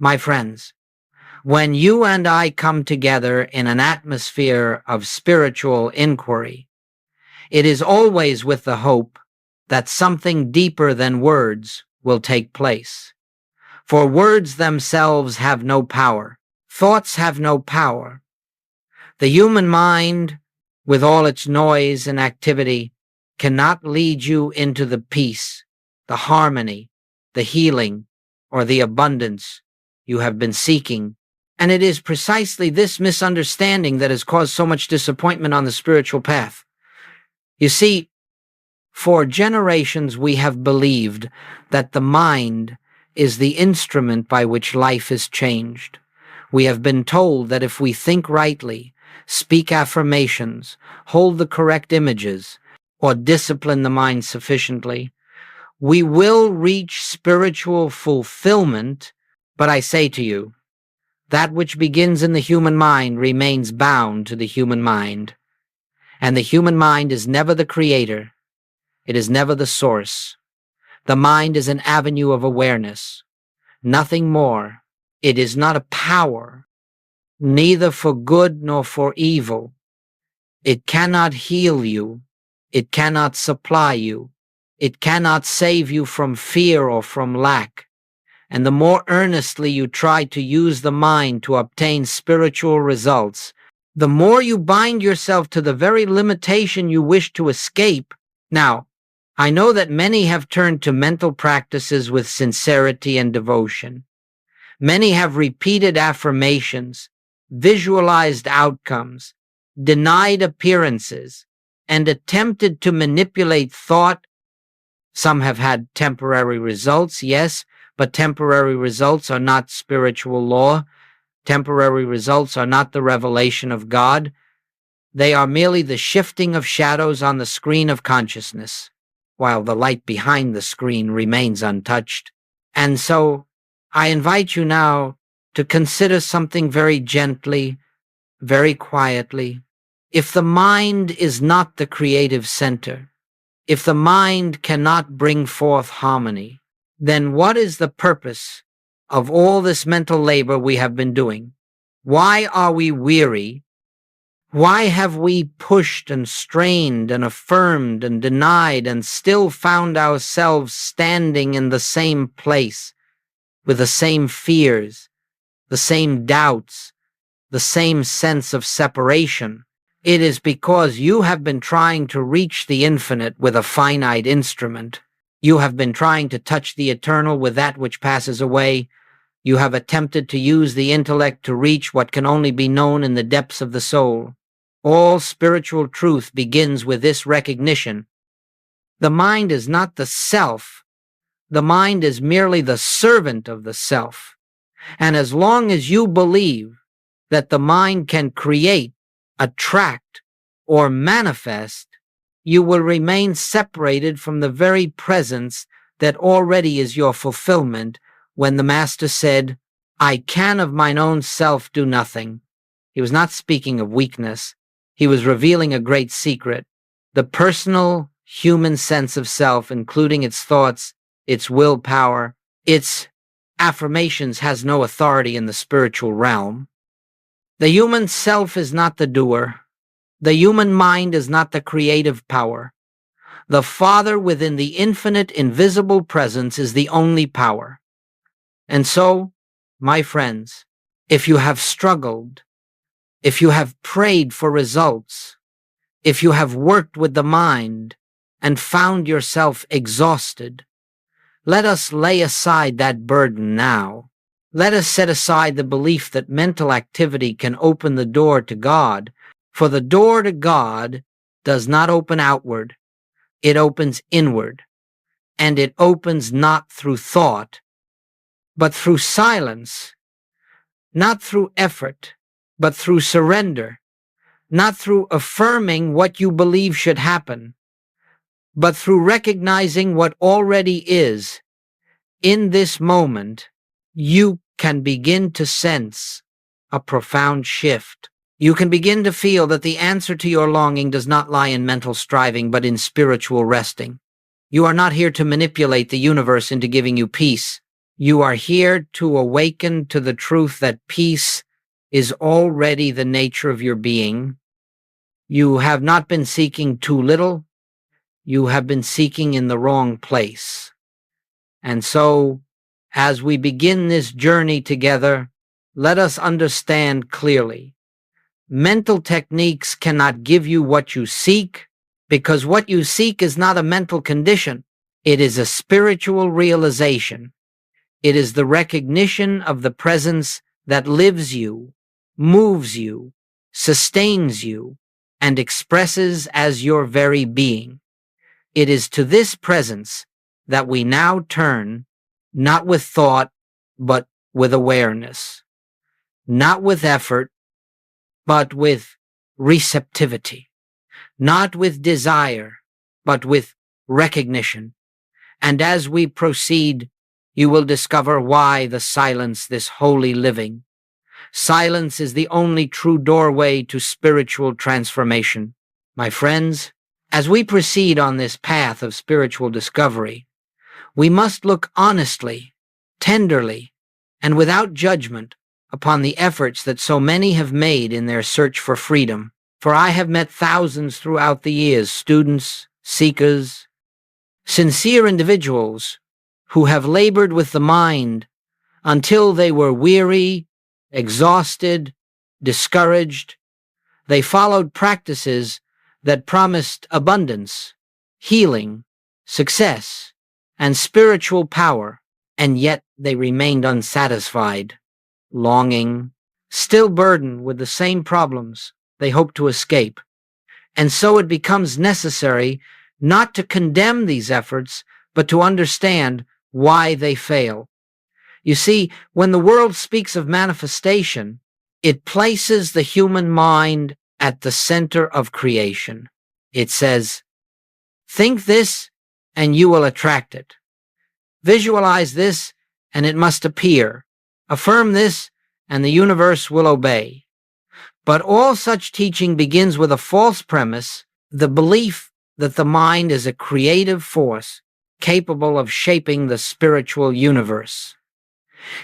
My friends, when you and I come together in an atmosphere of spiritual inquiry, it is always with the hope that something deeper than words will take place. For words themselves have no power. Thoughts have no power. The human mind, with all its noise and activity, cannot lead you into the peace, the harmony, the healing, or the abundance you have been seeking. And it is precisely this misunderstanding that has caused so much disappointment on the spiritual path. You see, for generations we have believed that the mind is the instrument by which life is changed. We have been told that if we think rightly, speak affirmations, hold the correct images, or discipline the mind sufficiently, we will reach spiritual fulfillment. But I say to you, that which begins in the human mind remains bound to the human mind. And the human mind is never the creator. It is never the source. The mind is an avenue of awareness. Nothing more. It is not a power, neither for good nor for evil. It cannot heal you. It cannot supply you. It cannot save you from fear or from lack. And the more earnestly you try to use the mind to obtain spiritual results, the more you bind yourself to the very limitation you wish to escape. Now, I know that many have turned to mental practices with sincerity and devotion. Many have repeated affirmations, visualized outcomes, denied appearances, and attempted to manipulate thought. Some have had temporary results, yes, but temporary results are not spiritual law. Temporary results are not the revelation of God. They are merely the shifting of shadows on the screen of consciousness, while the light behind the screen remains untouched. And so, I invite you now to consider something very gently, very quietly. If the mind is not the creative center, if the mind cannot bring forth harmony, then what is the purpose of all this mental labor we have been doing? Why are we weary? Why have we pushed and strained and affirmed and denied and still found ourselves standing in the same place with the same fears, the same doubts, the same sense of separation? It is because you have been trying to reach the infinite with a finite instrument. You have been trying to touch the eternal with that which passes away. You have attempted to use the intellect to reach what can only be known in the depths of the soul. All spiritual truth begins with this recognition. The mind is not the self. The mind is merely the servant of the self. And as long as you believe that the mind can create, attract, or manifest, you will remain separated from the very presence that already is your fulfillment. When the Master said, "I can of mine own self do nothing," he was not speaking of weakness. He was revealing a great secret. The personal human sense of self, including its thoughts, its willpower, its affirmations, has no authority in the spiritual realm. The human self is not the doer. The human mind is not the creative power. The Father within the infinite invisible presence is the only power. And so, my friends, if you have struggled, if you have prayed for results, if you have worked with the mind and found yourself exhausted, let us lay aside that burden now. Let us set aside the belief that mental activity can open the door to God, for the door to God does not open outward, it opens inward, and it opens not through thought, but through silence, not through effort, but through surrender, not through affirming what you believe should happen, but through recognizing what already is. In this moment, you can begin to sense a profound shift. You can begin to feel that the answer to your longing does not lie in mental striving, but in spiritual resting. You are not here to manipulate the universe into giving you peace. You are here to awaken to the truth that peace is already the nature of your being. You have not been seeking too little. You have been seeking in the wrong place. And so, as we begin this journey together, let us understand clearly. Mental techniques cannot give you what you seek, because what you seek is not a mental condition. It is a spiritual realization. It is the recognition of the presence that lives you, moves you, sustains you, and expresses as your very being. It is to this presence that we now turn, not with thought, but with awareness, not with effort, but with receptivity, not with desire, but with recognition. And as we proceed, you will discover why the silence, this holy living. Silence is the only true doorway to spiritual transformation. My friends, as we proceed on this path of spiritual discovery, we must look honestly, tenderly, and without judgment upon the efforts that so many have made in their search for freedom. For I have met thousands throughout the years, students, seekers, sincere individuals who have labored with the mind until they were weary, exhausted, discouraged. They followed practices that promised abundance, healing, success, and spiritual power, and yet they remained unsatisfied, longing, still burdened with the same problems they hoped to escape. And so it becomes necessary not to condemn these efforts, but to understand why they fail. You see, when the world speaks of manifestation, it places the human mind at the center of creation. It says, think this and you will attract it. Visualize this and it must appear. Affirm this and the universe will obey. But all such teaching begins with a false premise, the belief that the mind is a creative force capable of shaping the spiritual universe.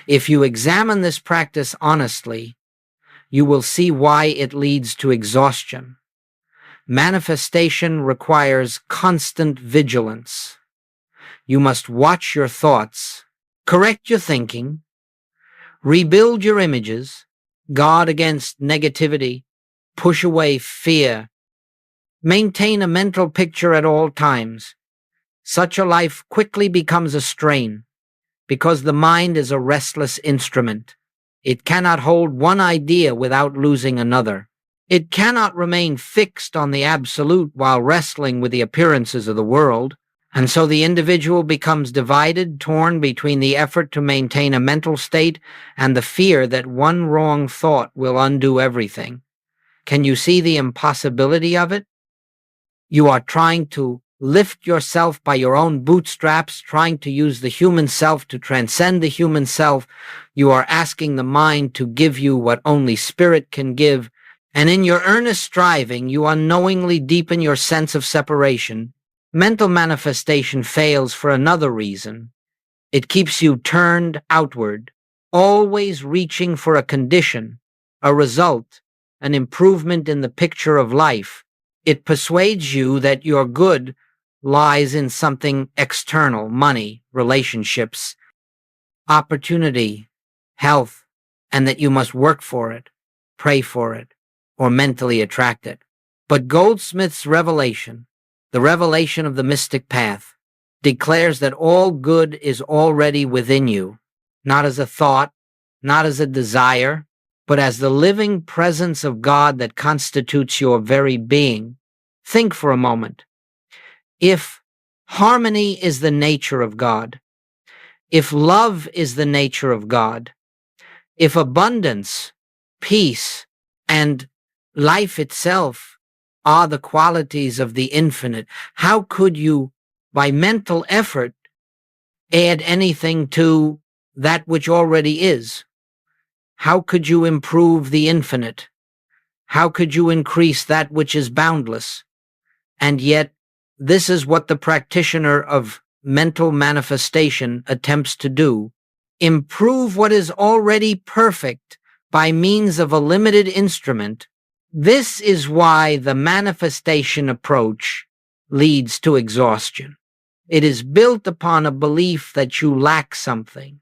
If you examine this practice honestly, you will see why it leads to exhaustion. Manifestation requires constant vigilance. You must watch your thoughts, correct your thinking, rebuild your images, guard against negativity, push away fear, maintain a mental picture at all times. Such a life quickly becomes a strain, because the mind is a restless instrument. It cannot hold one idea without losing another. It cannot remain fixed on the absolute while wrestling with the appearances of the world. And so the individual becomes divided, torn between the effort to maintain a mental state and the fear that one wrong thought will undo everything. Can you see the impossibility of it? You are trying to lift yourself by your own bootstraps, trying to use the human self to transcend the human self. You are asking the mind to give you what only spirit can give. And in your earnest striving, you unknowingly deepen your sense of separation. Mental manifestation fails for another reason. It keeps you turned outward, always reaching for a condition, a result, an improvement in the picture of life. It persuades you that your good lies in something external, money, relationships, opportunity, health, and that you must work for it, pray for it, or mentally attract it. But Goldsmith's revelation, the revelation of the mystic path, declares that all good is already within you, not as a thought, not as a desire, but as the living presence of God that constitutes your very being. Think for a moment. If harmony is the nature of God, if love is the nature of God, if abundance, peace, and life itself are the qualities of the infinite, how could you, by mental effort, add anything to that which already is? How could you improve the infinite? How could you increase that which is boundless? And yet, this is what the practitioner of mental manifestation attempts to do improve what is already perfect by means of a limited instrument, this is why the manifestation approach leads to exhaustion. It is built upon a belief that you lack something,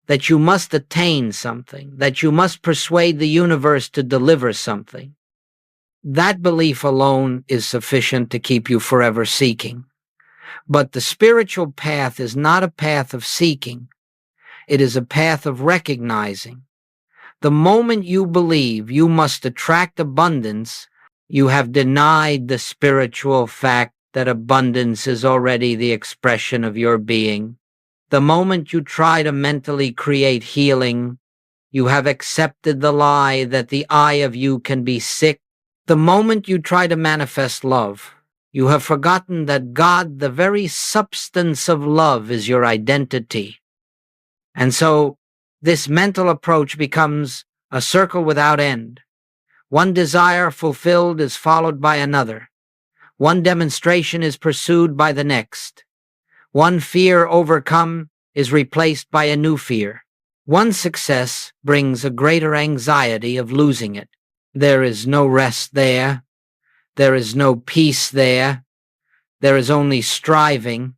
that you must attain something, that you must persuade the universe to deliver something. That belief alone is sufficient to keep you forever seeking. But the spiritual path is not a path of seeking. It is a path of recognizing. The moment you believe you must attract abundance, you have denied the spiritual fact that abundance is already the expression of your being. The moment you try to mentally create healing, you have accepted the lie that the I of you can be sick. The moment you try to manifest love, you have forgotten that God, the very substance of love, is your identity. And so this mental approach becomes a circle without end. One desire fulfilled is followed by another. One demonstration is pursued by the next. One fear overcome is replaced by a new fear. One success brings a greater anxiety of losing it. There is no rest there. There is no peace there. There is only striving.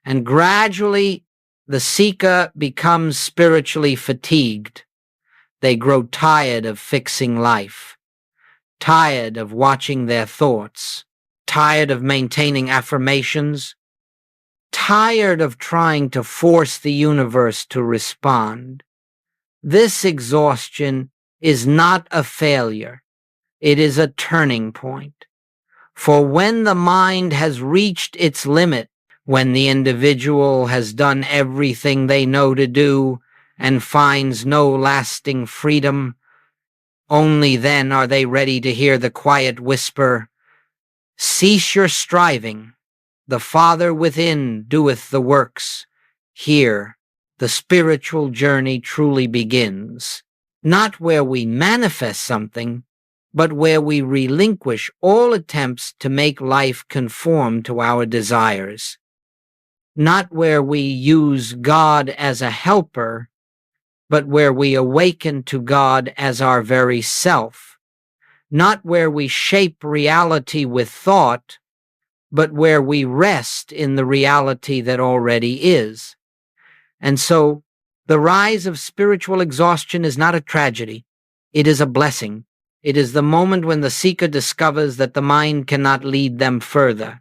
And gradually, the seeker becomes spiritually fatigued. They grow tired of fixing life, tired of watching their thoughts, tired of maintaining affirmations, tired of trying to force the universe to respond. This exhaustion is not a failure. It is a turning point. For when the mind has reached its limit, when the individual has done everything they know to do and finds no lasting freedom, only then are they ready to hear the quiet whisper, "Cease your striving. The Father within doeth the works." Here, the spiritual journey truly begins, not where we manifest something, but where we relinquish all attempts to make life conform to our desires. Not where we use God as a helper, but where we awaken to God as our very self. Not where we shape reality with thought, but where we rest in the reality that already is. And so, the rise of spiritual exhaustion is not a tragedy. It is a blessing. It is the moment when the seeker discovers that the mind cannot lead them further.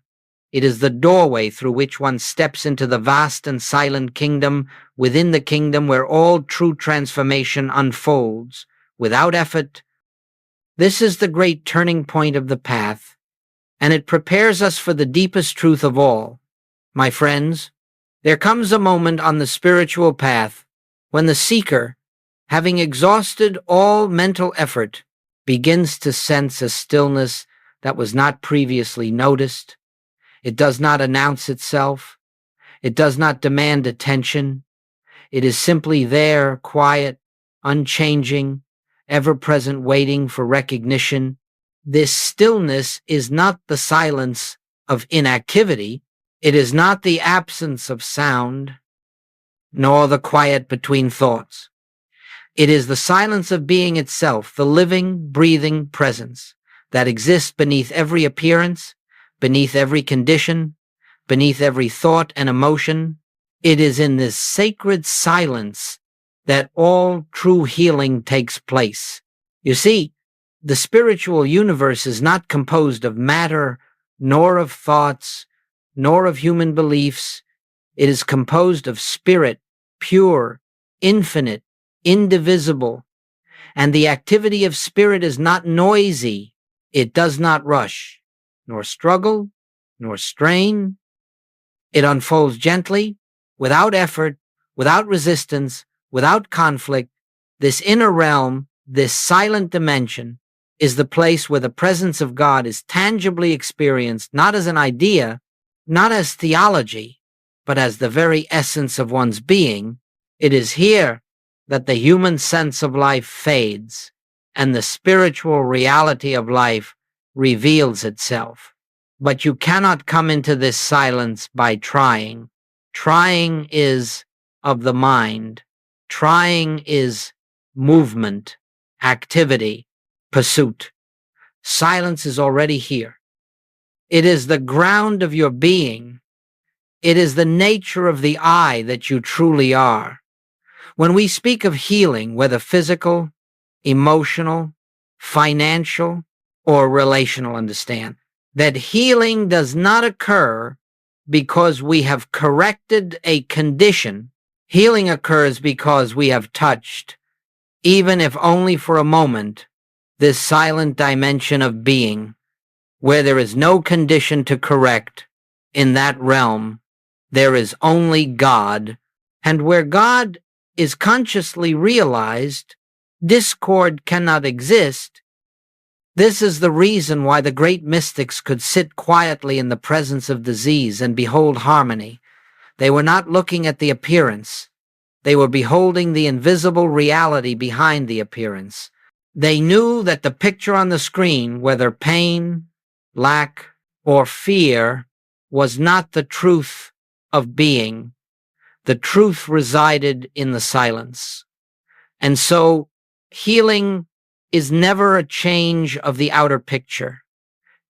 It is the doorway through which one steps into the vast and silent kingdom within the kingdom where all true transformation unfolds, without effort. This is the great turning point of the path, and it prepares us for the deepest truth of all. My friends, there comes a moment on the spiritual path when the seeker, having exhausted all mental effort, begins to sense a stillness that was not previously noticed. It does not announce itself. It does not demand attention. It is simply there, quiet, unchanging, ever-present, waiting for recognition. This stillness is not the silence of inactivity. It is not the absence of sound, nor the quiet between thoughts. It is the silence of being itself, the living, breathing presence that exists beneath every appearance, beneath every condition, beneath every thought and emotion. It is in this sacred silence that all true healing takes place. You see, the spiritual universe is not composed of matter, nor of thoughts, nor of human beliefs. It is composed of spirit, pure, infinite, indivisible. And the activity of spirit is not noisy. It does not rush, nor struggle, nor strain. It unfolds gently, without effort, without resistance, without conflict. This inner realm, this silent dimension, is the place where the presence of God is tangibly experienced, not as an idea, not as theology, but as the very essence of one's being. It is here that the human sense of life fades, and the spiritual reality of life reveals itself. But you cannot come into this silence by trying. Trying is of the mind. Trying is movement, activity, pursuit. Silence is already here. It is the ground of your being. It is the nature of the I that you truly are. When we speak of healing, whether physical, emotional, financial, or relational, understand that healing does not occur because we have corrected a condition. Healing occurs because we have touched, even if only for a moment, this silent dimension of being, where there is no condition to correct. In that realm, there is only God, and where God is consciously realized, discord cannot exist. This is the reason why the great mystics could sit quietly in the presence of disease and behold harmony. They were not looking at the appearance. They were beholding the invisible reality behind the appearance. They knew that the picture on the screen, whether pain, lack, or fear, was not the truth of being. The truth resided in the silence. And so, healing is never a change of the outer picture.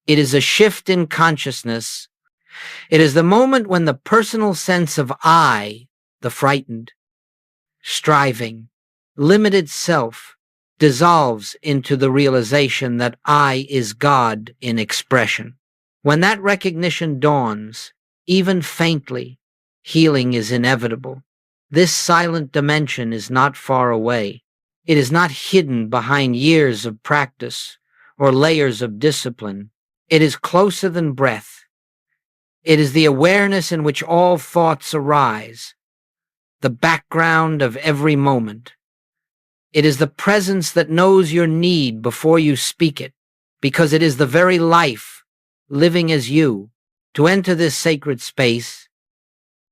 It is a shift in consciousness. It is the moment when the personal sense of I, the frightened, striving, limited self, dissolves into the realization that I is God in expression. When that recognition dawns, even faintly, healing is inevitable. This silent dimension is not far away. It is not hidden behind years of practice or layers of discipline. It is closer than breath. It is the awareness in which all thoughts arise, the background of every moment. It is the presence that knows your need before you speak it, because it is the very life living as you. To enter this sacred space,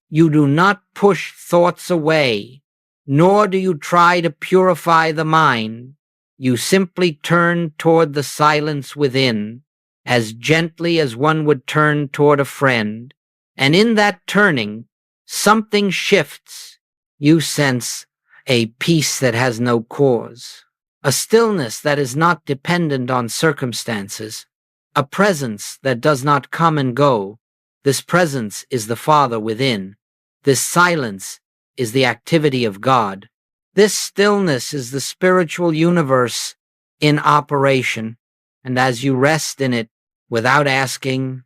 you do not push thoughts away, nor do you try to purify the mind. You simply turn toward the silence within, as gently as one would turn toward a friend. And in that turning, something shifts. You sense a peace that has no cause, a stillness that is not dependent on circumstances, a presence that does not come and go. This presence is the Father within. This silence is the activity of God. This stillness is the spiritual universe in operation. And as you rest in it, without asking,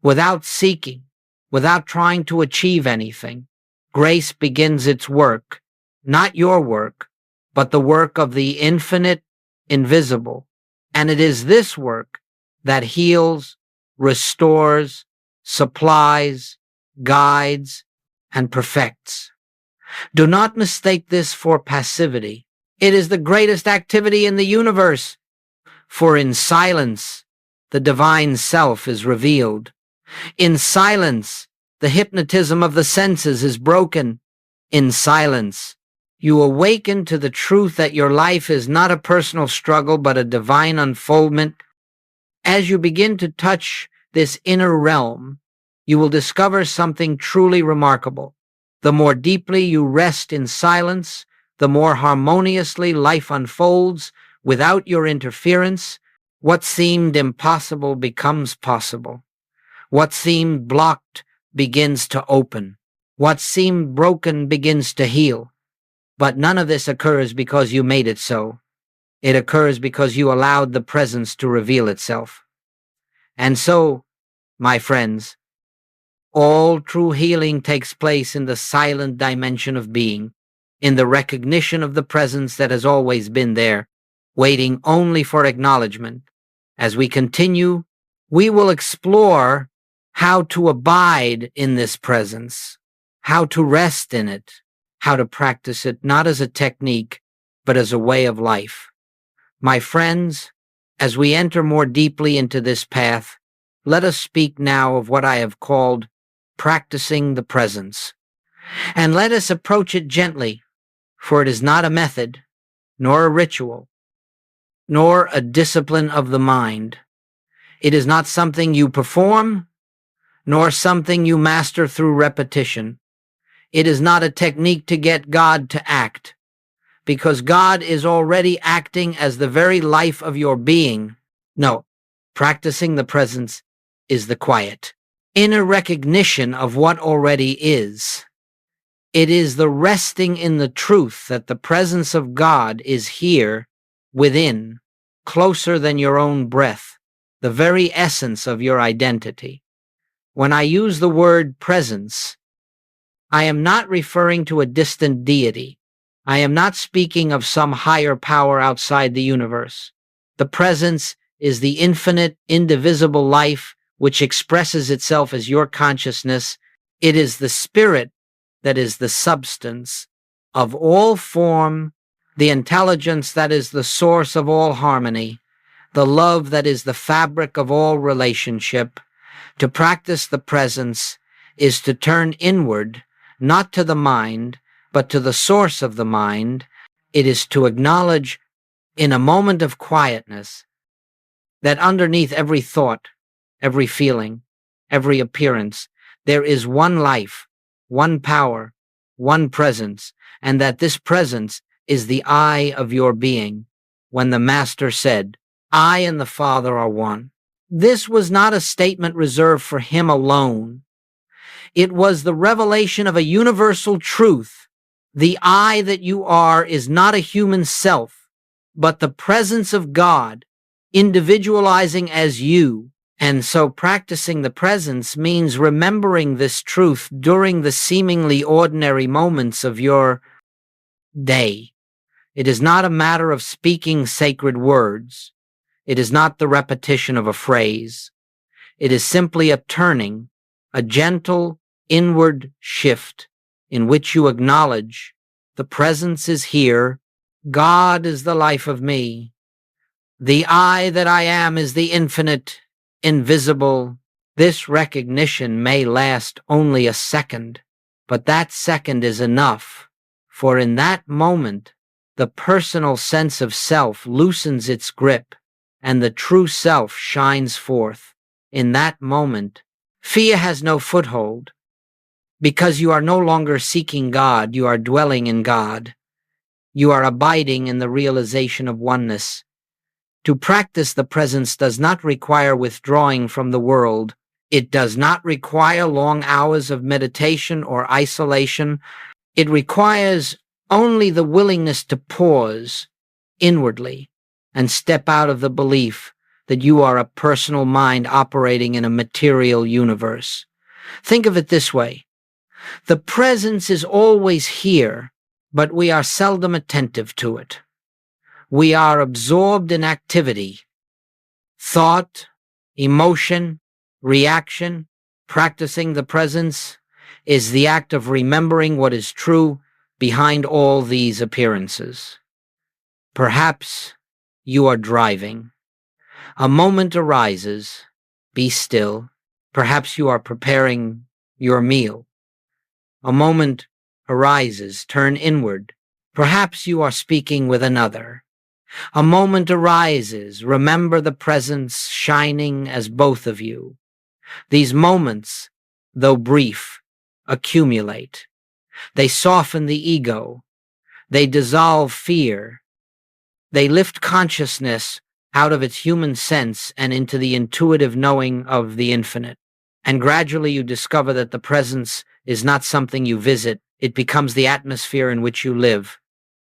without seeking, without trying to achieve anything, grace begins its work, not your work, but the work of the infinite, invisible. And it is this work that heals, restores, supplies, guides, and perfects. Do not mistake this for passivity. It is the greatest activity in the universe, for in silence, the divine self is revealed. In silence, the hypnotism of the senses is broken. In silence, you awaken to the truth that your life is not a personal struggle, but a divine unfoldment. As you begin to touch this inner realm, you will discover something truly remarkable. The more deeply you rest in silence, the more harmoniously life unfolds without your interference. What seemed impossible becomes possible. What seemed blocked begins to open. What seemed broken begins to heal. But none of this occurs because you made it so. It occurs because you allowed the presence to reveal itself. And so, my friends, all true healing takes place in the silent dimension of being, in the recognition of the presence that has always been there, waiting only for acknowledgement. As we continue, we will explore how to abide in this presence, how to rest in it, how to practice it not as a technique, but as a way of life. My friends, as we enter more deeply into this path, let us speak now of what I have called practicing the presence. And let us approach it gently, for it is not a method, nor a ritual, nor a discipline of the mind. It is not something you perform, nor something you master through repetition. It is not a technique to get God to act, because God is already acting as the very life of your being. No, practicing the presence is the quiet, inner recognition of what already is. It is the resting in the truth that the presence of God is here, within, closer than your own breath, the very essence of your identity. When I use the word presence, I am not referring to a distant deity. I am not speaking of some higher power outside the universe. The presence is the infinite, indivisible life which expresses itself as your consciousness. It is the spirit that is the substance of all form, the intelligence that is the source of all harmony, the love that is the fabric of all relationship. To practice the presence is to turn inward, not to the mind, but to the source of the mind. It is to acknowledge in a moment of quietness that underneath every thought, every feeling, every appearance, there is one life, one power, one presence, and that this presence is the I of your being. When the Master said, "I and the Father are one," this was not a statement reserved for him alone. It was the revelation of a universal truth. The I that you are is not a human self, but the presence of God, individualizing as you. And so practicing the presence means remembering this truth during the seemingly ordinary moments of your day. It is not a matter of speaking sacred words. It is not the repetition of a phrase. It is simply a turning, a gentle inward shift in which you acknowledge the presence is here. God is the life of me. The I that I am is the infinite, invisible. This recognition may last only a second, but that second is enough, for in that moment, the personal sense of self loosens its grip, and the true self shines forth. In that moment, fear has no foothold. Because you are no longer seeking God, you are dwelling in God. You are abiding in the realization of oneness. To practice the presence does not require withdrawing from the world. It does not require long hours of meditation or isolation. It requires only the willingness to pause inwardly and step out of the belief that you are a personal mind operating in a material universe. Think of it this way. The presence is always here, but we are seldom attentive to it. We are absorbed in activity, thought, emotion, reaction. Practicing the presence is the act of remembering what is true behind all these appearances. Perhaps you are driving. A moment arises. Be still. Perhaps you are preparing your meal. A moment arises. Turn inward. Perhaps you are speaking with another. A moment arises. Remember the presence shining as both of you. These moments, though brief, accumulate. They soften the ego. They dissolve fear. They lift consciousness out of its human sense and into the intuitive knowing of the infinite. And gradually you discover that the presence is not something you visit. It becomes the atmosphere in which you live.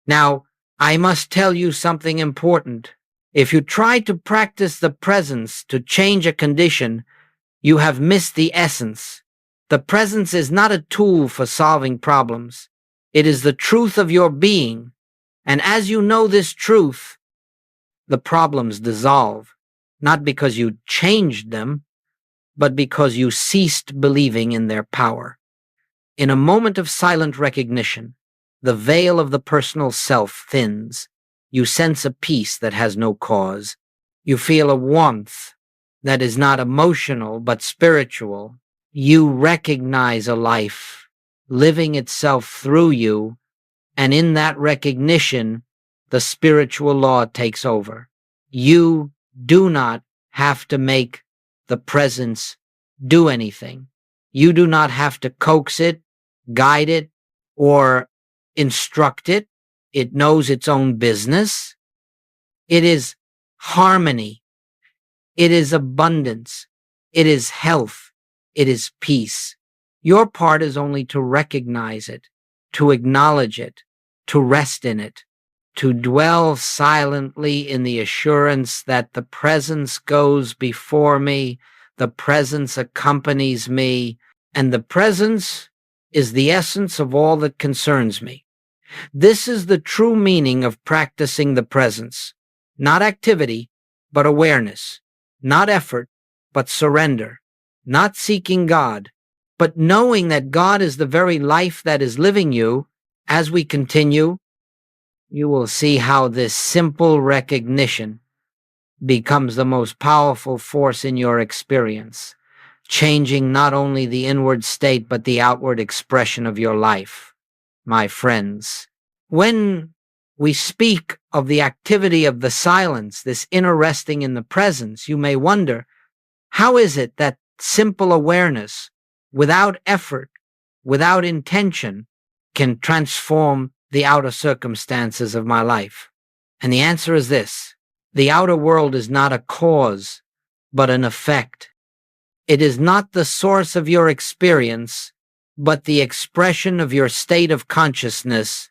Now, I must tell you something important. If you try to practice the presence to change a condition, you have missed the essence. The presence is not a tool for solving problems. It is the truth of your being. And as you know this truth, the problems dissolve, not because you changed them, but because you ceased believing in their power. In a moment of silent recognition, the veil of the personal self thins. You sense a peace that has no cause. You feel a warmth that is not emotional but spiritual. You recognize a life living itself through you, and in that recognition, the spiritual law takes over. You do not have to make the presence do anything. You do not have to coax it, guide it, or instruct it. It knows its own business. It is harmony. It is abundance. It is health. It is peace. Your part is only to recognize it, to acknowledge it, to rest in it, to dwell silently in the assurance that the presence goes before me, the presence accompanies me, and the presence is the essence of all that concerns me. This is the true meaning of practicing the presence. Not activity, but awareness. Not effort, but surrender. Not seeking God, but knowing that God is the very life that is living you. As we continue, you will see how this simple recognition becomes the most powerful force in your experience, changing not only the inward state but the outward expression of your life. My friends, when we speak of the activity of the silence, this inner resting in the presence, you may wonder, how is it that simple awareness, without effort, without intention, can transform the outer circumstances of my life? And the answer is this: the outer world is not a cause, but an effect. It is not the source of your experience, but the expression of your state of consciousness.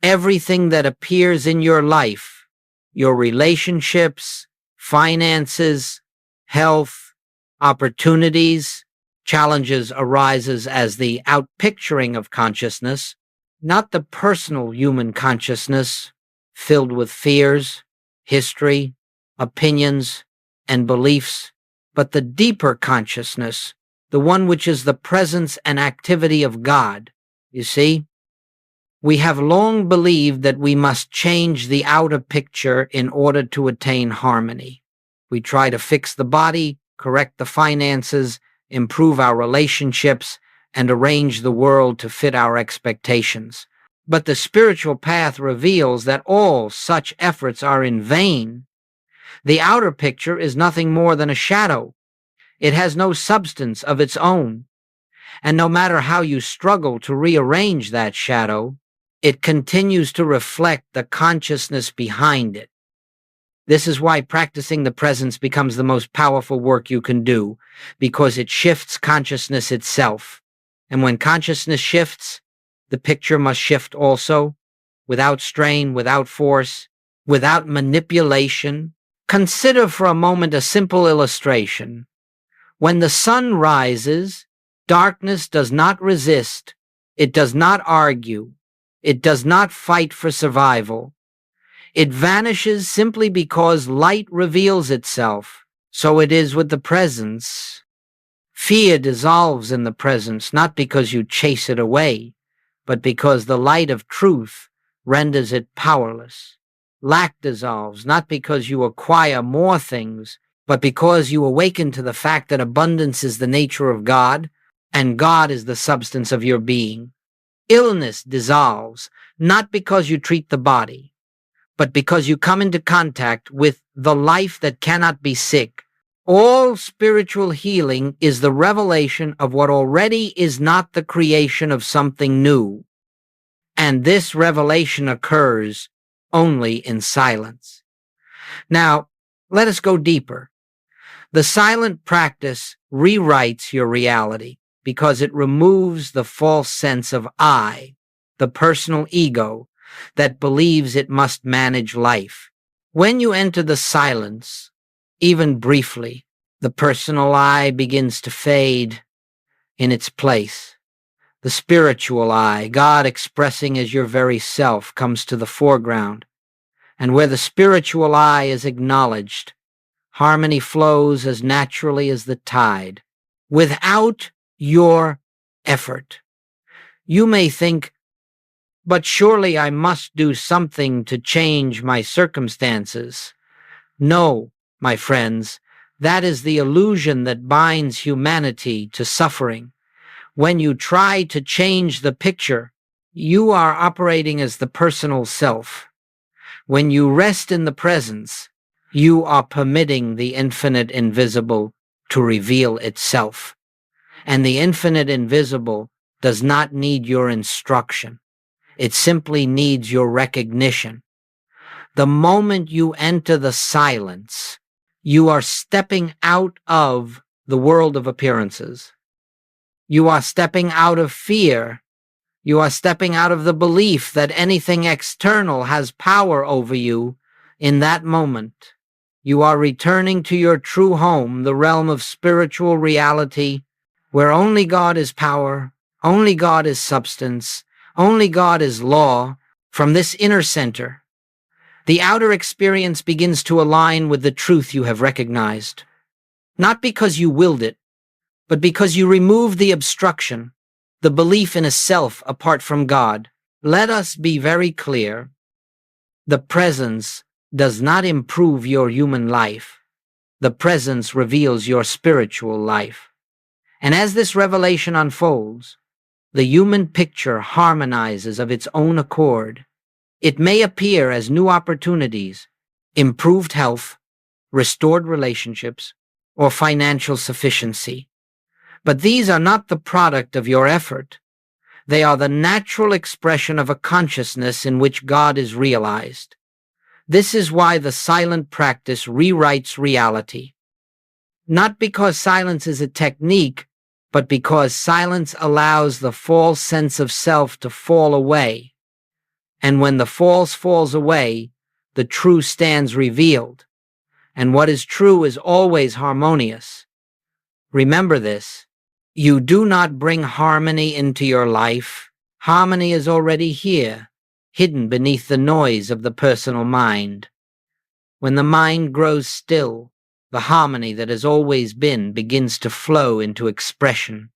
Everything that appears in your life, your relationships, finances, health, opportunities, challenges, arises as the outpicturing of consciousness, not the personal human consciousness filled with fears, history, opinions, and beliefs, but the deeper consciousness, the one which is the presence and activity of God. You see, we have long believed that we must change the outer picture in order to attain harmony. We try to fix the body, correct the finances, improve our relationships, and arrange the world to fit our expectations. But the spiritual path reveals that all such efforts are in vain. The outer picture is nothing more than a shadow. It has no substance of its own. And no matter how you struggle to rearrange that shadow, it continues to reflect the consciousness behind it. This is why practicing the presence becomes the most powerful work you can do, because it shifts consciousness itself. And when consciousness shifts, the picture must shift also, without strain, without force, without manipulation. Consider for a moment a simple illustration. When the sun rises, darkness does not resist, it does not argue, it does not fight for survival. It vanishes simply because light reveals itself. So it is with the presence. Fear dissolves in the presence, not because you chase it away, but because the light of truth renders it powerless. Lack dissolves, not because you acquire more things, but because you awaken to the fact that abundance is the nature of God, and God is the substance of your being. Illness dissolves, not because you treat the body, but because you come into contact with the life that cannot be sick. All spiritual healing is the revelation of what already is not the creation of something new. And this revelation occurs only in silence. Now, let us go deeper. The silent practice rewrites your reality because it removes the false sense of I, the personal ego that believes it must manage life. When you enter the silence, even briefly, the personal I begins to fade in its place. The spiritual I, God expressing as your very self, comes to the foreground. And where the spiritual I is acknowledged, harmony flows as naturally as the tide, without your effort. You may think, but surely I must do something to change my circumstances. No, my friends, that is the illusion that binds humanity to suffering. When you try to change the picture, you are operating as the personal self. When you rest in the presence, you are permitting the infinite invisible to reveal itself. And the infinite invisible does not need your instruction. It simply needs your recognition. The moment you enter the silence, you are stepping out of the world of appearances. You are stepping out of fear. You are stepping out of the belief that anything external has power over you in that moment. You are returning to your true home, the realm of spiritual reality, where only God is power, only God is substance, only God is law. From this inner center, the outer experience begins to align with the truth you have recognized. Not because you willed it, but because you removed the obstruction, the belief in a self apart from God. Let us be very clear. The presence does not improve your human life. The presence reveals your spiritual life. And as this revelation unfolds, the human picture harmonizes of its own accord. It may appear as new opportunities, improved health, restored relationships, or financial sufficiency. But these are not the product of your effort. They are the natural expression of a consciousness in which God is realized. This is why the silent practice rewrites reality. Not because silence is a technique, but because silence allows the false sense of self to fall away. And when the false falls away, the true stands revealed. And what is true is always harmonious. Remember this. You do not bring harmony into your life. Harmony is already here, hidden beneath the noise of the personal mind. When the mind grows still, the harmony that has always been begins to flow into expression.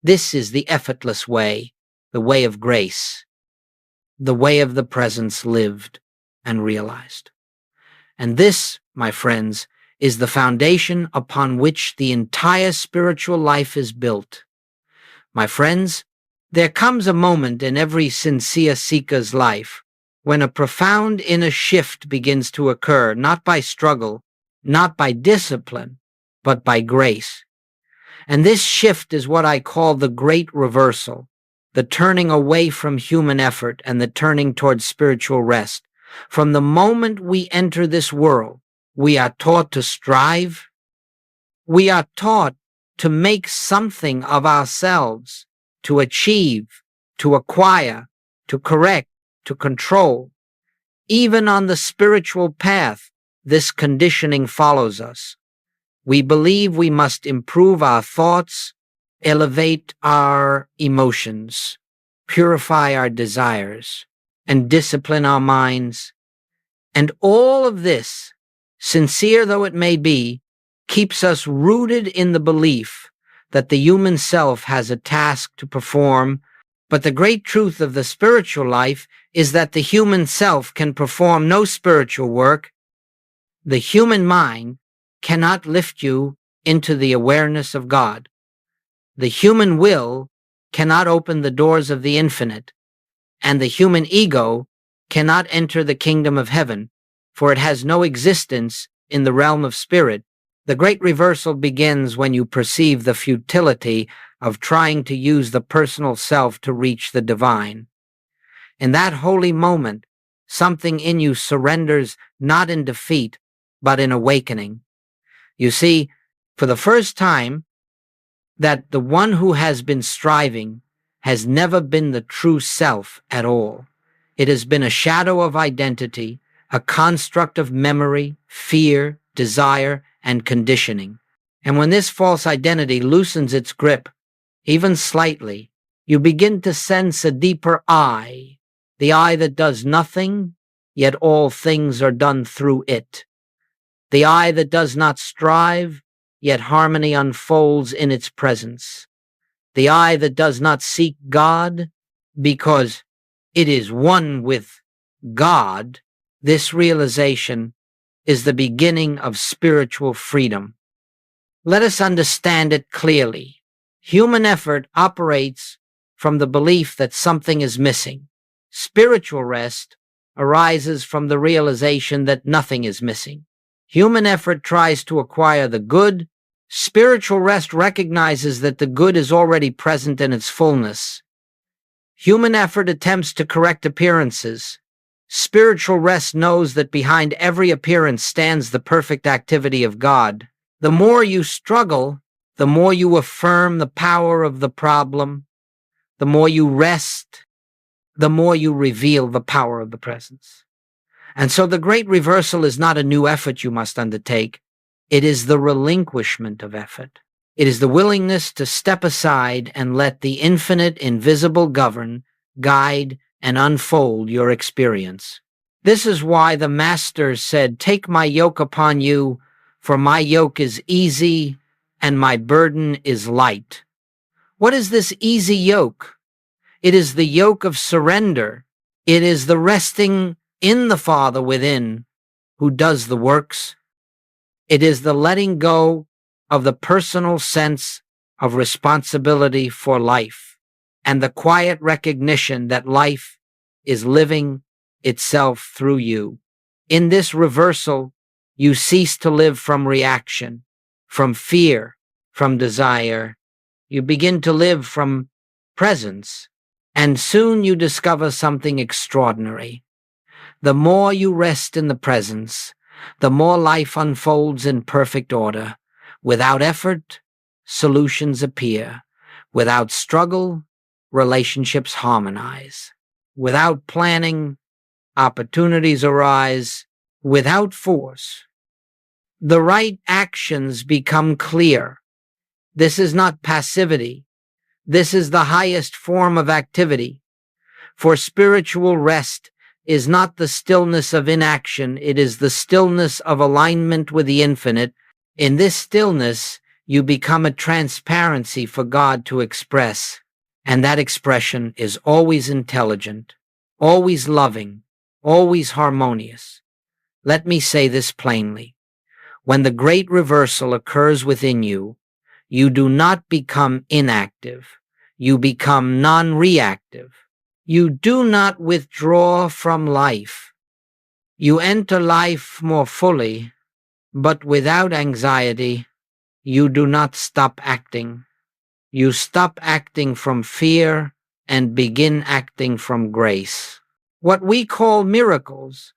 This is the effortless way, the way of grace, the way of the presence lived and realized. And this, my friends, is the foundation upon which the entire spiritual life is built. My friends, there comes a moment in every sincere seeker's life when a profound inner shift begins to occur, not by struggle, not by discipline, but by grace. And this shift is what I call the great reversal, the turning away from human effort and the turning towards spiritual rest. From the moment we enter this world, we are taught to strive. We are taught to make something of ourselves, to achieve, to acquire, to correct, to control. Even on the spiritual path, this conditioning follows us. We believe we must improve our thoughts, elevate our emotions, purify our desires, and discipline our minds. And all of this, sincere though it may be, keeps us rooted in the belief that the human self has a task to perform. But the great truth of the spiritual life is that the human self can perform no spiritual work. The human mind cannot lift you into the awareness of God. The human will cannot open the doors of the infinite, and the human ego cannot enter the kingdom of heaven, for it has no existence in the realm of spirit. The great reversal begins when you perceive the futility of trying to use the personal self to reach the divine. In that holy moment, something in you surrenders not in defeat, but in awakening. You see, for the first time, that the one who has been striving has never been the true self at all. It has been a shadow of identity, a construct of memory, fear, desire, and conditioning. And when this false identity loosens its grip, even slightly, you begin to sense a deeper I, the I that does nothing, yet all things are done through it. The I that does not strive, yet harmony unfolds in its presence. The I that does not seek God, because it is one with God. This realization is the beginning of spiritual freedom. Let us understand it clearly. Human effort operates from the belief that something is missing. Spiritual rest arises from the realization that nothing is missing. Human effort tries to acquire the good. Spiritual rest recognizes that the good is already present in its fullness. Human effort attempts to correct appearances. Spiritual rest knows that behind every appearance stands the perfect activity of God. The more you struggle, the more you affirm the power of the problem. The more you rest, the more you reveal the power of the presence. And so the great reversal is not a new effort you must undertake. It is the relinquishment of effort. It is the willingness to step aside and let the infinite invisible govern, guide, and unfold your experience. This is why the Master said, "Take my yoke upon you, for my yoke is easy and my burden is light." What is this easy yoke? It is the yoke of surrender. It is the resting in the Father within who does the works. It is the letting go of the personal sense of responsibility for life and the quiet recognition that life is living itself through you. In this reversal, you cease to live from reaction, from fear, from desire. You begin to live from presence, and soon you discover something extraordinary. The more you rest in the presence, the more life unfolds in perfect order. Without effort, solutions appear. Without struggle, relationships harmonize. Without planning, opportunities arise. Without force, the right actions become clear. This is not passivity. This is the highest form of activity. For spiritual rest is not the stillness of inaction, it is the stillness of alignment with the infinite. In this stillness, you become a transparency for God to express, and that expression is always intelligent, always loving, always harmonious. Let me say this plainly. When the great reversal occurs within you, you do not become inactive. You become non-reactive. You do not withdraw from life. You enter life more fully, but without anxiety. You do not stop acting. You stop acting from fear and begin acting from grace. What we call miracles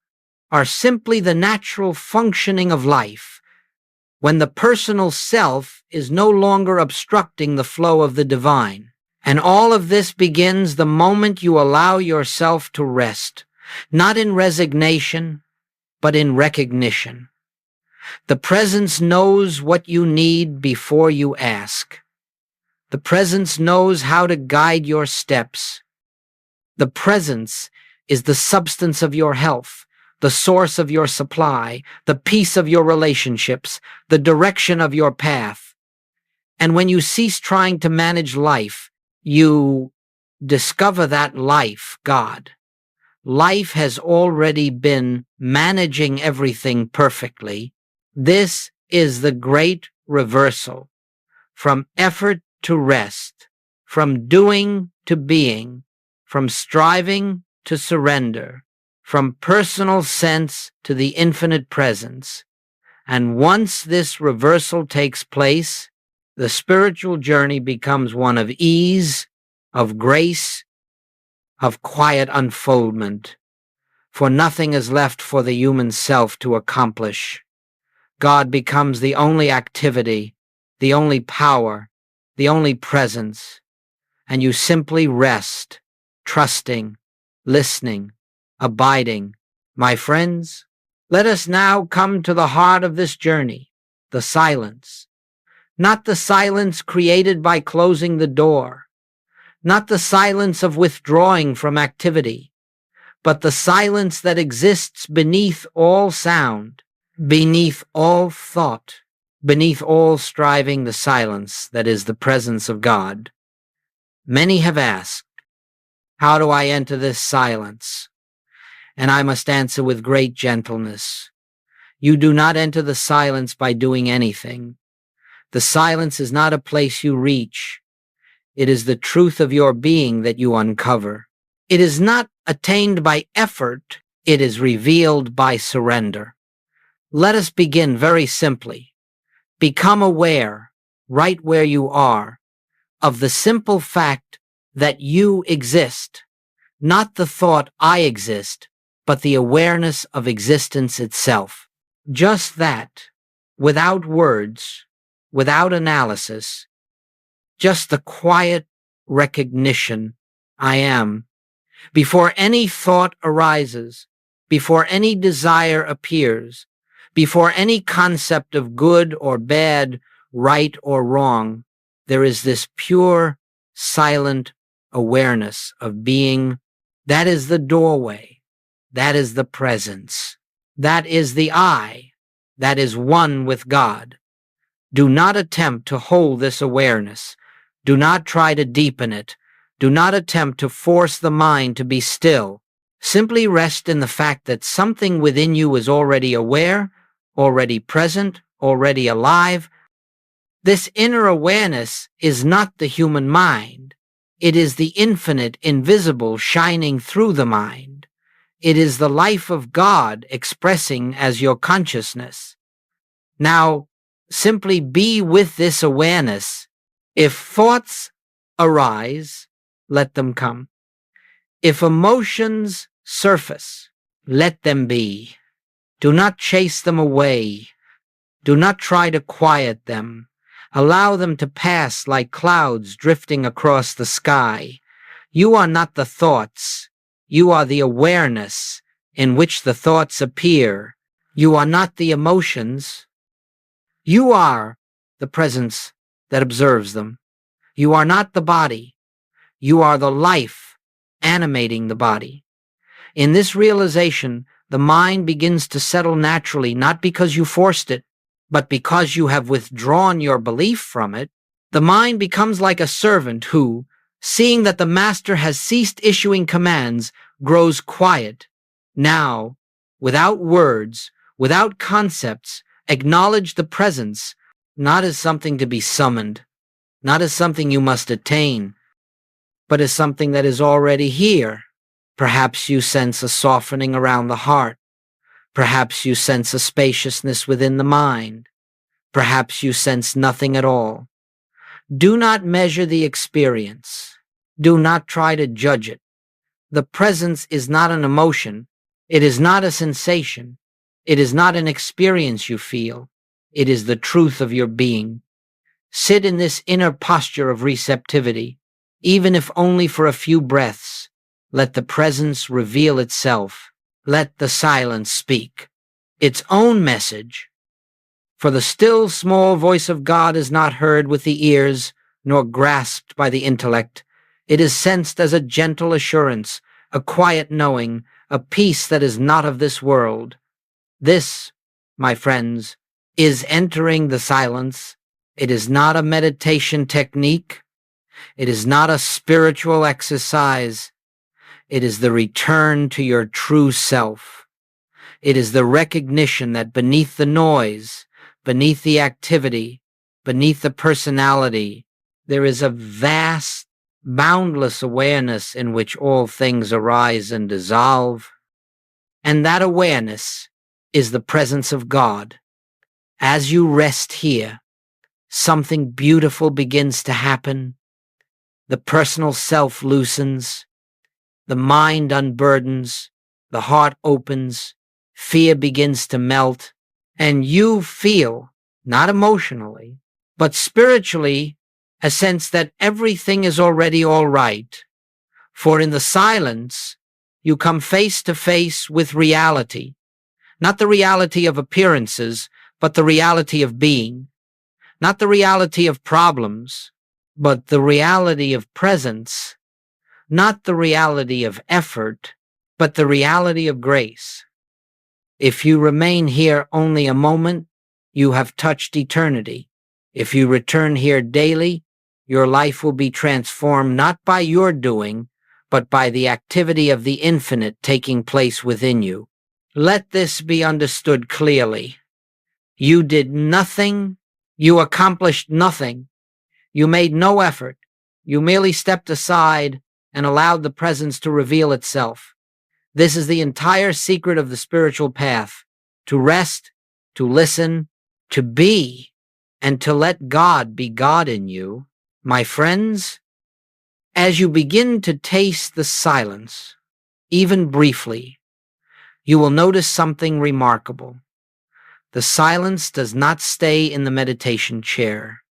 are simply the natural functioning of life, when the personal self is no longer obstructing the flow of the divine. And all of this begins the moment you allow yourself to rest, not in resignation, but in recognition. The presence knows what you need before you ask. The presence knows how to guide your steps. The presence is the substance of your health, the source of your supply, the peace of your relationships, the direction of your path. And when you cease trying to manage life, you discover that life, God. Life has already been managing everything perfectly. This is the great reversal, from effort to rest, from doing to being, from striving to surrender, from personal sense to the infinite presence. And once this reversal takes place, the spiritual journey becomes one of ease, of grace, of quiet unfoldment, for nothing is left for the human self to accomplish. God becomes the only activity, the only power, the only presence, and you simply rest, trusting, listening, abiding. My friends, let us now come to the heart of this journey, the silence. Not the silence created by closing the door, not the silence of withdrawing from activity, but the silence that exists beneath all sound, beneath all thought, beneath all striving, the silence that is the presence of God. Many have asked, how do I enter this silence? And I must answer with great gentleness. You do not enter the silence by doing anything. The silence is not a place you reach. It is the truth of your being that you uncover. It is not attained by effort. It is revealed by surrender. Let us begin very simply. Become aware, right where you are, of the simple fact that you exist, not the thought I exist, but the awareness of existence itself. Just that, without words, without analysis, just the quiet recognition I am. Before any thought arises, before any desire appears, before any concept of good or bad, right or wrong, there is this pure, silent awareness of being. That is the doorway. That is the presence. That is the I. That is one with God. Do not attempt to hold this awareness. Do not try to deepen it. Do not attempt to force the mind to be still. Simply rest in the fact that something within you is already aware, already present, already alive. This inner awareness is not the human mind. It is the infinite, invisible shining through the mind. It is the life of God expressing as your consciousness. Now, simply be with this awareness. If thoughts arise, let them come. If emotions surface, let them be. Do not chase them away. Do not try to quiet them. Allow them to pass like clouds drifting across the sky. You are not the thoughts. You are the awareness in which the thoughts appear. You are not the emotions. You are the presence that observes them. You are not the body. You are the life animating the body. In this realization, the mind begins to settle naturally, not because you forced it, but because you have withdrawn your belief from it. The mind becomes like a servant who, seeing that the master has ceased issuing commands, grows quiet. Now, without words, without concepts, acknowledge the presence, not as something to be summoned, not as something you must attain, but as something that is already here. Perhaps you sense a softening around the heart. Perhaps you sense a spaciousness within the mind. Perhaps you sense nothing at all. Do not measure the experience. Do not try to judge it. The presence is not an emotion. It is not a sensation. It is not an experience you feel. It is the truth of your being. Sit in this inner posture of receptivity, even if only for a few breaths. Let the presence reveal itself. Let the silence speak its own message. For the still small voice of God is not heard with the ears, nor grasped by the intellect. It is sensed as a gentle assurance, a quiet knowing, a peace that is not of this world. This, my friends, is entering the silence. It is not a meditation technique. It is not a spiritual exercise. It is the return to your true self. It is the recognition that beneath the noise, beneath the activity, beneath the personality, there is a vast, boundless awareness in which all things arise and dissolve. And that awareness is the presence of God. As you rest here, something beautiful begins to happen. The personal self loosens. The mind unburdens. The heart opens. Fear begins to melt. And you feel, not emotionally, but spiritually, a sense that everything is already all right. For in the silence, you come face to face with reality. Not the reality of appearances, but the reality of being. Not the reality of problems, but the reality of presence. Not the reality of effort, but the reality of grace. If you remain here only a moment, you have touched eternity. If you return here daily, your life will be transformed not by your doing, but by the activity of the infinite taking place within you. Let this be understood clearly. You did nothing. You accomplished nothing. You made no effort. You merely stepped aside and allowed the presence to reveal itself. This is the entire secret of the spiritual path: to rest, to listen, to be, and to let God be God in you. My friends, As you begin to taste the silence, even briefly, you will notice something remarkable. The silence does not stay in the meditation chair.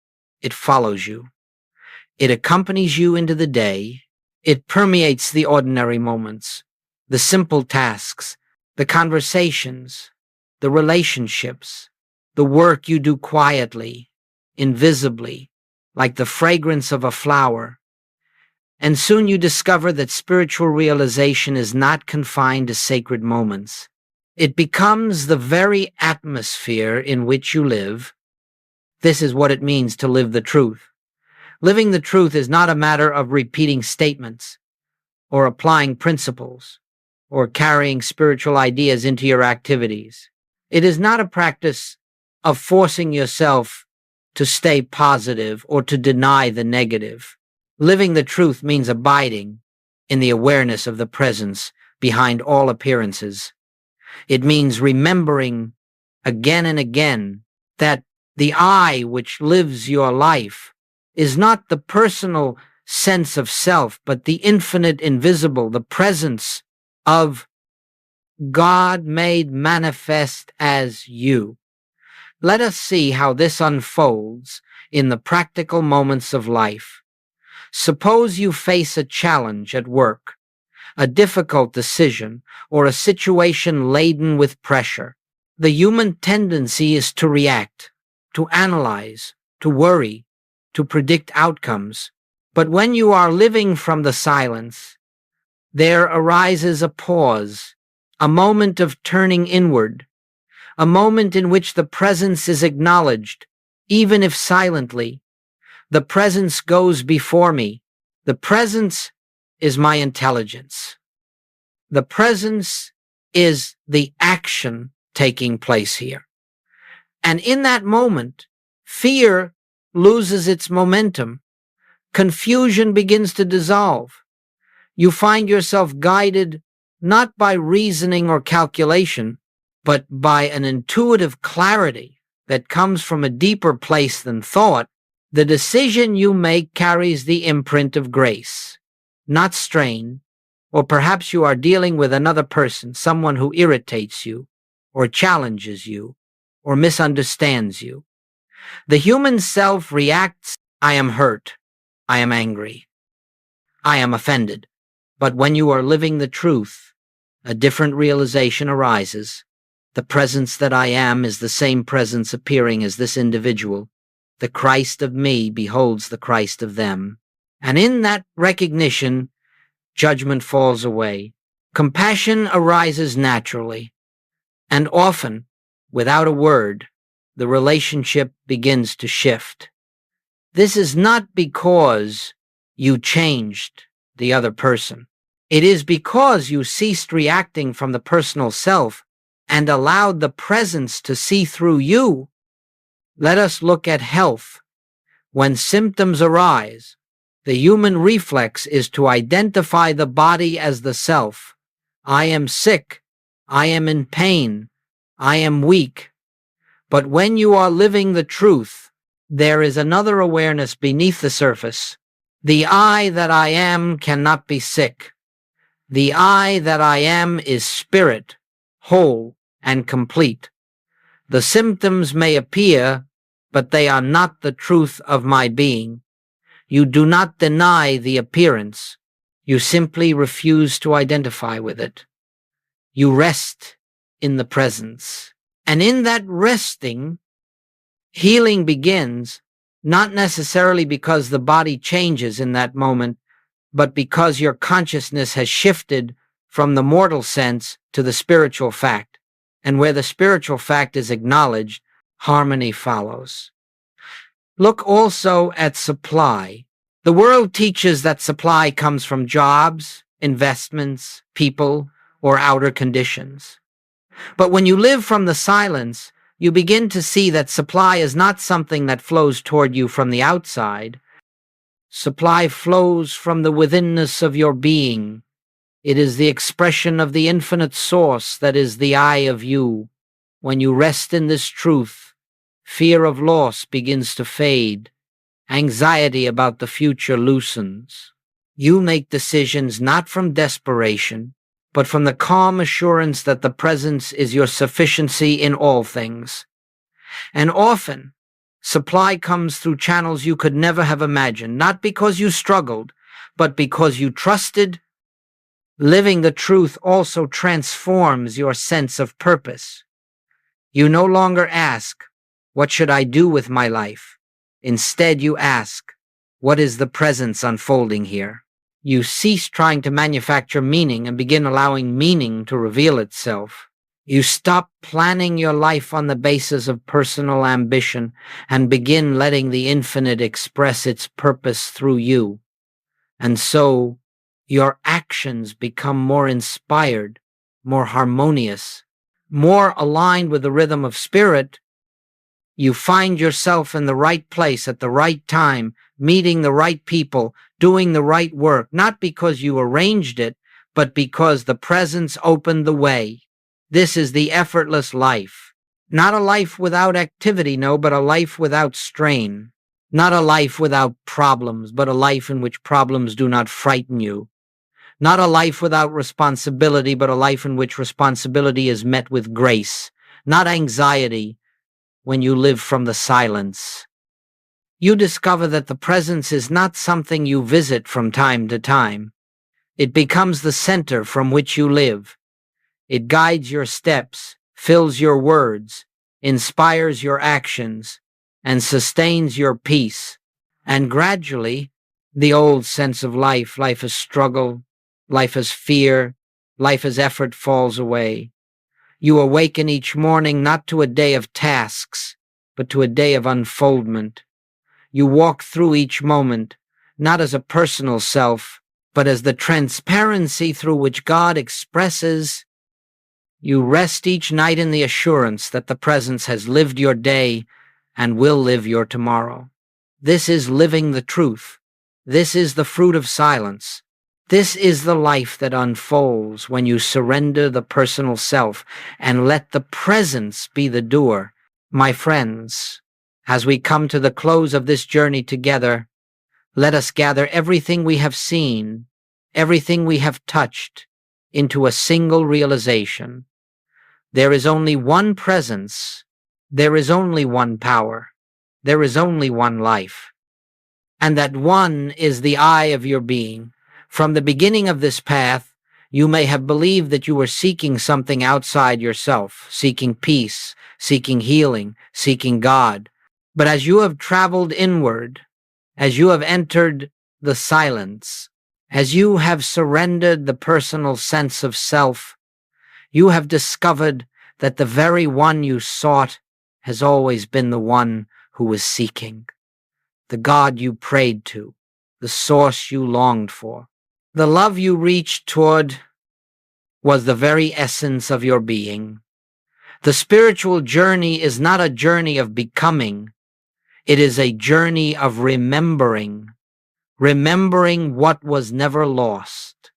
It follows you. It accompanies you into the day. It permeates the ordinary moments, the simple tasks, the conversations, the relationships, the work you do quietly, invisibly, like the fragrance of a flower. And soon you discover that spiritual realization is not confined to sacred moments. It becomes the very atmosphere in which you live. This is what it means to live the truth. Living the truth is not a matter of repeating statements or applying principles or carrying spiritual ideas into your activities. It is not a practice of forcing yourself to stay positive or to deny the negative. Living the truth means abiding in the awareness of the presence behind all appearances. It means remembering again and again that the I which lives your life is not the personal sense of self, but the infinite invisible, the presence of God made manifest as you. Let us see how this unfolds in the practical moments of life. Suppose you face a challenge at work, a difficult decision, or a situation laden with pressure. The human tendency is to react, to analyze, to worry, to predict outcomes. But when you are living from the silence, there arises a pause, a moment of turning inward, a moment in which the presence is acknowledged, even if silently. The presence goes before me. The presence is my intelligence. The presence is the action taking place here. And in that moment, fear loses its momentum. Confusion begins to dissolve. You find yourself guided not by reasoning or calculation, but by an intuitive clarity that comes from a deeper place than thought. The decision you make carries the imprint of grace, not strain, or perhaps you are dealing with another person, someone who irritates you, or challenges you, or misunderstands you. The human self reacts, I am hurt, I am angry, I am offended. But when you are living the truth, a different realization arises. The presence that I am is the same presence appearing as this individual. The Christ of me beholds the Christ of them. And in that recognition, judgment falls away. Compassion arises naturally. And often, without a word, the relationship begins to shift. This is not because you changed the other person. It is because you ceased reacting from the personal self and allowed the presence to see through you. Let us look at health. When symptoms arise, the human reflex is to identify the body as the self. I am sick. I am in pain. I am weak. But when you are living the truth, there is another awareness beneath the surface. The I that I am cannot be sick. The I that I am is spirit, whole and complete. The symptoms may appear, but they are not the truth of my being. You do not deny the appearance. You simply refuse to identify with it. You rest in the presence. And in that resting, healing begins, not necessarily because the body changes in that moment, but because your consciousness has shifted from the mortal sense to the spiritual fact. And where the spiritual fact is acknowledged, harmony follows. Look also at supply. The world teaches that supply comes from jobs, investments, people, or outer conditions. But when you live from the silence, you begin to see that supply is not something that flows toward you from the outside. Supply flows from the withinness of your being. It is the expression of the infinite source that is the I of you. When you rest in this truth, fear of loss begins to fade. Anxiety about the future loosens. You make decisions not from desperation, but from the calm assurance that the presence is your sufficiency in all things. And often, supply comes through channels you could never have imagined, not because you struggled, but because you trusted. Living the truth also transforms your sense of purpose. You no longer ask, "What should I do with my life?" Instead, you ask, "What is the presence unfolding here?" You cease trying to manufacture meaning and begin allowing meaning to reveal itself. You stop planning your life on the basis of personal ambition and begin letting the infinite express its purpose through you. And so, your actions become more inspired, more harmonious, more aligned with the rhythm of spirit. You find yourself in the right place at the right time, meeting the right people, doing the right work, not because you arranged it, but because the presence opened the way. This is the effortless life. Not a life without activity, no, but a life without strain. Not a life without problems, but a life in which problems do not frighten you. Not a life without responsibility, but a life in which responsibility is met with grace. Not anxiety when you live from the silence. You discover that the presence is not something you visit from time to time. It becomes the center from which you live. It guides your steps, fills your words, inspires your actions, and sustains your peace. And gradually, the old sense of life as struggle, life as fear, life as effort falls away. You awaken each morning not to a day of tasks, but to a day of unfoldment. You walk through each moment, not as a personal self, but as the transparency through which God expresses. You rest each night in the assurance that the presence has lived your day and will live your tomorrow. This is living the truth. This is the fruit of silence. This is the life that unfolds when you surrender the personal self and let the presence be the doer. My friends, as we come to the close of this journey together, let us gather everything we have seen, everything we have touched, into a single realization. There is only one presence. There is only one power. There is only one life. And that one is the eye of your being. From the beginning of this path, you may have believed that you were seeking something outside yourself, seeking peace, seeking healing, seeking God. But as you have traveled inward, as you have entered the silence, as you have surrendered the personal sense of self, you have discovered that the very one you sought has always been the one who was seeking. The God you prayed to, the source you longed for, the love you reached toward was the very essence of your being. The spiritual journey is not a journey of becoming. It is a journey of remembering what was never lost,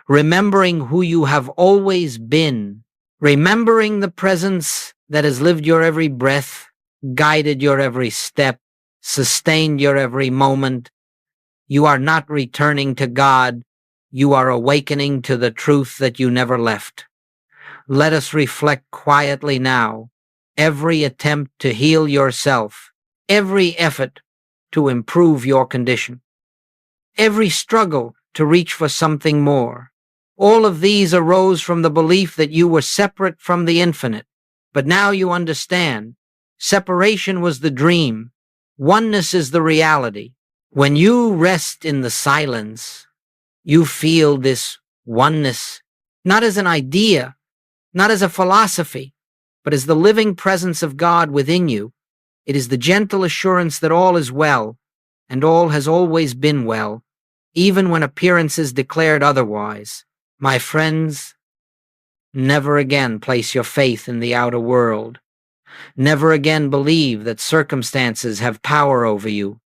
remembering who you have always been, remembering the presence that has lived your every breath, guided your every step, sustained your every moment. You are not returning to God. You are awakening to the truth that you never left. Let us reflect quietly now. Every attempt to heal yourself, every effort to improve your condition, every struggle to reach for something more, all of these arose from the belief that you were separate from the infinite. But now you understand. Separation was the dream. Oneness is the reality. When you rest in the silence, you feel this oneness, not as an idea, not as a philosophy, but as the living presence of God within you. It is the gentle assurance that all is well, and all has always been well, even when appearances declared otherwise. My friends, never again place your faith in the outer world. Never again believe that circumstances have power over you.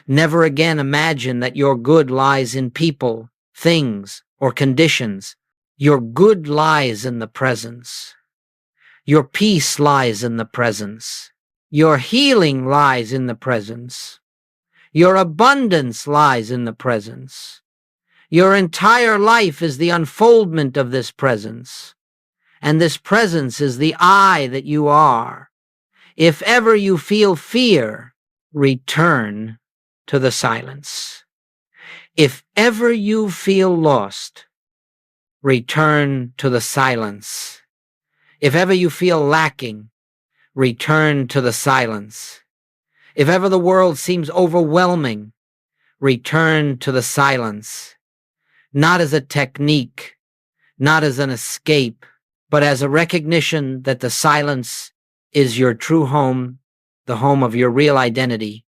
Never again imagine that your good lies in people, things, or conditions. Your good lies in the presence. Your peace lies in the presence. Your healing lies in the presence. Your abundance lies in the presence. Your entire life is the unfoldment of this presence, and this presence is the I that you are. If ever you feel fear, return to the silence. If ever you feel lost, return to the silence. If ever you feel lacking, return to the silence. If ever the world seems overwhelming, return to the silence. Not as a technique, not as an escape, but as a recognition that the silence is your true home, the home of your real identity.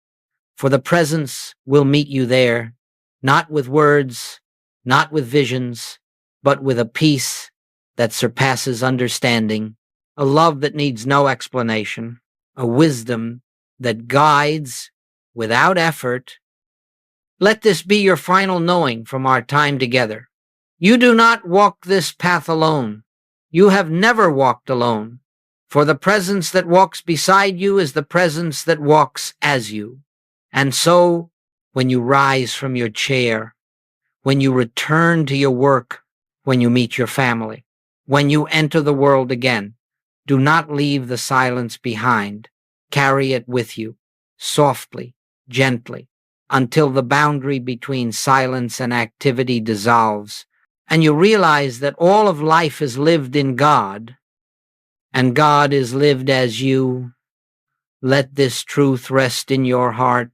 For the presence will meet you there, not with words, not with visions, but with a peace that surpasses understanding, a love that needs no explanation, a wisdom that guides without effort. Let this be your final knowing from our time together. You do not walk this path alone. You have never walked alone, for the presence that walks beside you is the presence that walks as you. And so, when you rise from your chair, when you return to your work, when you meet your family, when you enter the world again, do not leave the silence behind. Carry it with you, softly, gently, until the boundary between silence and activity dissolves, and you realize that all of life is lived in God, and God is lived as you. Let this truth rest in your heart.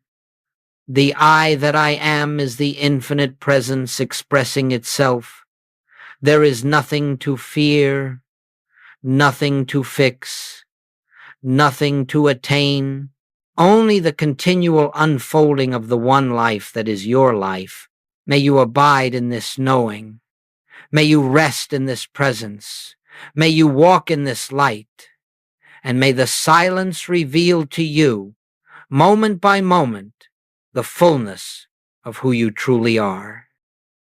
The I that I am is the infinite presence expressing itself. There is nothing to fear, nothing to fix, nothing to attain, only the continual unfolding of the one life that is your life. May you abide in this knowing. May you rest in this presence. May you walk in this light. And may the silence reveal to you, moment by moment, the fullness of who you truly are.